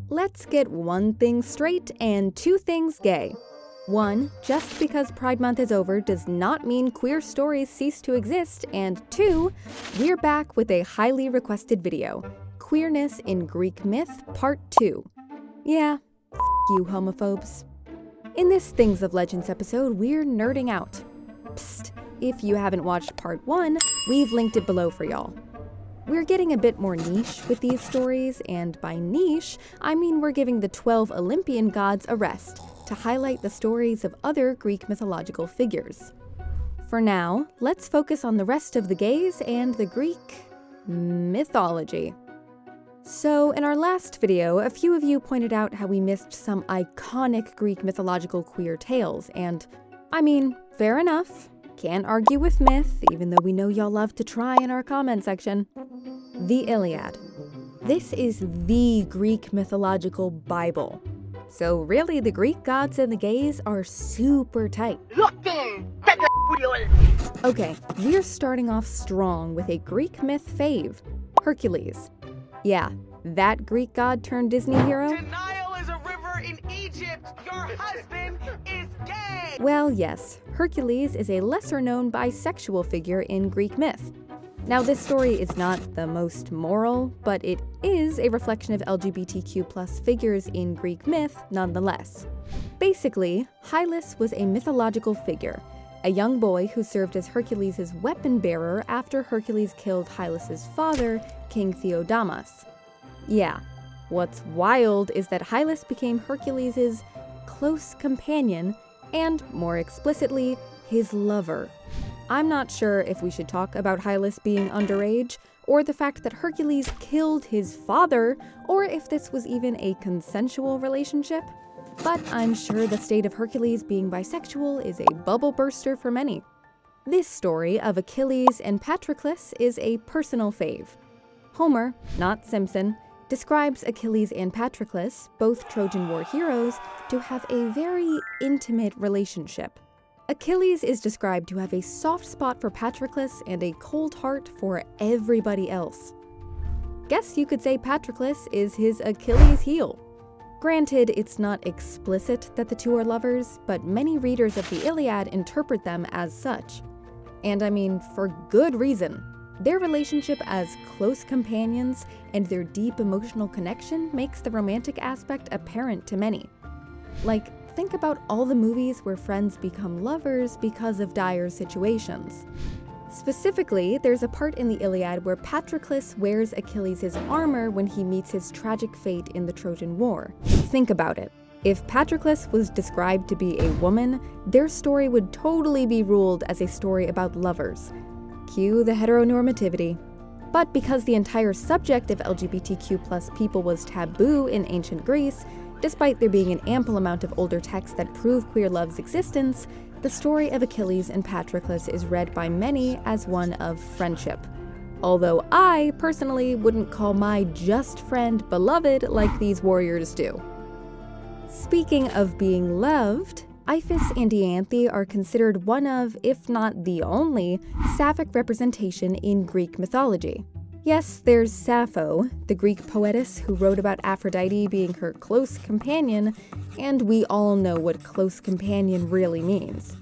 Let's get one thing straight and two things gay. 1. Just because Pride Month is over does not mean queer stories cease to exist, and 2. We're back with a highly requested video, Queerness in Greek Myth Part 2. Yeah, you homophobes. In this Things of Legends episode, we're nerding out. Psst, if you haven't watched Part 1, we've linked it below for y'all. We're getting a bit more niche with these stories, and by niche, I mean we're giving the 12 Olympian gods a rest to highlight the stories of other Greek mythological figures. For now, let's focus on the rest of the gays and the Greek mythology. So, in our last video, a few of you pointed out how we missed some iconic Greek mythological queer tales, and, I mean, fair enough. Can't argue with myth, even though we know y'all love to try in our comment section. The Iliad. This is the Greek mythological Bible. So really, the Greek gods and the gays are super tight. Okay, we're starting off strong with a Greek myth fave, Hercules. Yeah, that Greek god turned Disney hero. The Nile is a river in Egypt. Your husband is gay. Well, yes, Hercules is a lesser-known bisexual figure in Greek myth. Now, this story is not the most moral, but it is a reflection of LGBTQ+ figures in Greek myth nonetheless. Basically, Hylas was a mythological figure, a young boy who served as Hercules' weapon bearer after Hercules killed Hylas' father, King Theodamas. Yeah, what's wild is that Hylas became Hercules' close companion and, more explicitly, his lover. I'm not sure if we should talk about Hylas being underage, or the fact that Hercules killed his father, or if this was even a consensual relationship. But I'm sure the state of Hercules being bisexual is a bubble burster for many. This story of Achilles and Patroclus is a personal fave. Homer, not Simpson, describes Achilles and Patroclus, both Trojan War heroes, to have a very intimate relationship. Achilles is described to have a soft spot for Patroclus and a cold heart for everybody else. Guess you could say Patroclus is his Achilles heel. Granted, it's not explicit that the two are lovers, but many readers of the Iliad interpret them as such. And I mean, for good reason. Their relationship as close companions and their deep emotional connection makes the romantic aspect apparent to many. Like, think about all the movies where friends become lovers because of dire situations. Specifically, there's a part in the Iliad where Patroclus wears Achilles' armor when he meets his tragic fate in the Trojan War. Think about it. If Patroclus was described to be a woman, their story would totally be ruled as a story about lovers. Cue the heteronormativity. But because the entire subject of LGBTQ+ people was taboo in ancient Greece, despite there being an ample amount of older texts that prove queer love's existence, the story of Achilles and Patroclus is read by many as one of friendship. Although I, personally, wouldn't call my just friend beloved like these warriors do. Speaking of being loved, Iphis and Ianthe are considered one of, if not the only, sapphic representation in Greek mythology. Yes, there's Sappho, the Greek poetess who wrote about Aphrodite being her close companion, and we all know what close companion really means.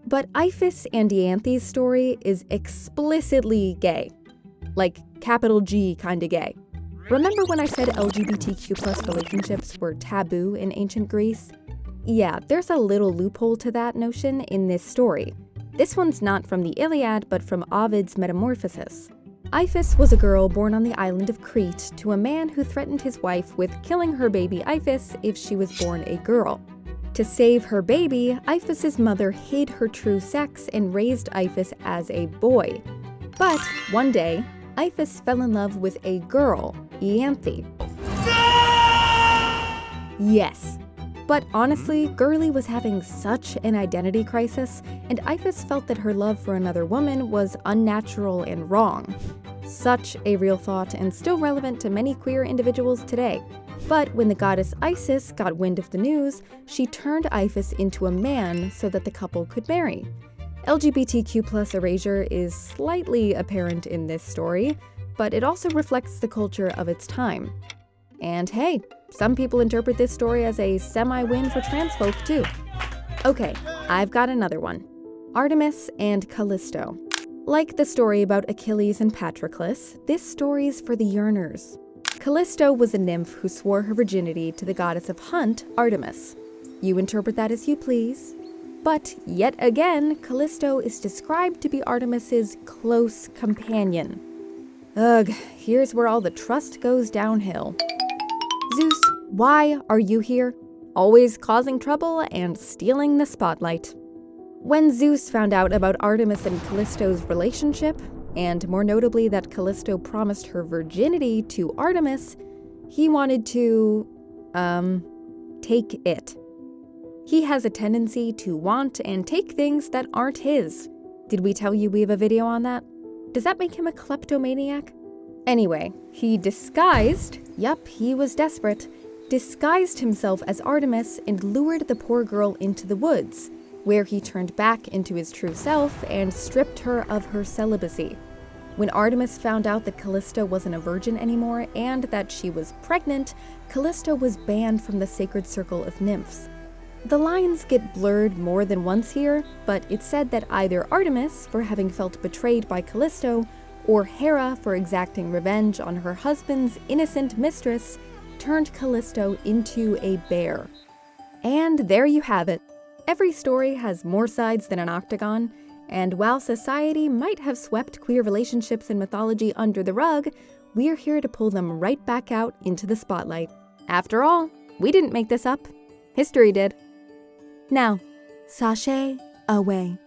But Iphis and Ianthe's story is explicitly gay. Like, capital G kinda gay. Remember when I said LGBTQ+ relationships were taboo in ancient Greece? Yeah, there's a little loophole to that notion in this story. This one's not from the Iliad, but from Ovid's Metamorphoses. Iphis was a girl born on the island of Crete to a man who threatened his wife with killing her baby Iphis if she was born a girl. To save her baby, Iphis's mother hid her true sex and raised Iphis as a boy. But one day, Iphis fell in love with a girl, Ianthe. Yes. But honestly, Girly was having such an identity crisis, and Iphis felt that her love for another woman was unnatural and wrong. Such a real thought and still relevant to many queer individuals today. But when the goddess Isis got wind of the news, she turned Iphis into a man so that the couple could marry. LGBTQ+ erasure is slightly apparent in this story, but it also reflects the culture of its time. And hey, some people interpret this story as a semi-win for trans folk too. Okay, I've got another one. Artemis and Callisto. Like the story about Achilles and Patroclus, this story's for the yearners. Callisto was a nymph who swore her virginity to the goddess of hunt, Artemis. You interpret that as you please. But yet again, Callisto is described to be Artemis's close companion. Ugh, here's where all the trust goes downhill. Zeus, why are you here? Always causing trouble and stealing the spotlight. When Zeus found out about Artemis and Callisto's relationship, and more notably that Callisto promised her virginity to Artemis, he wanted to, take it. He has a tendency to want and take things that aren't his. Did we tell you we have a video on that? Does that make him a kleptomaniac? Anyway, he he was desperate, disguised himself as Artemis and lured the poor girl into the woods, where he turned back into his true self and stripped her of her celibacy. When Artemis found out that Callisto wasn't a virgin anymore and that she was pregnant, Callisto was banned from the sacred circle of nymphs. The lines get blurred more than once here, but it's said that either Artemis, for having felt betrayed by Callisto, or Hera, for exacting revenge on her husband's innocent mistress, turned Callisto into a bear. And there you have it. Every story has more sides than an octagon, and while society might have swept queer relationships and mythology under the rug, we're here to pull them right back out into the spotlight. After all, we didn't make this up. History did. Now, sashay away.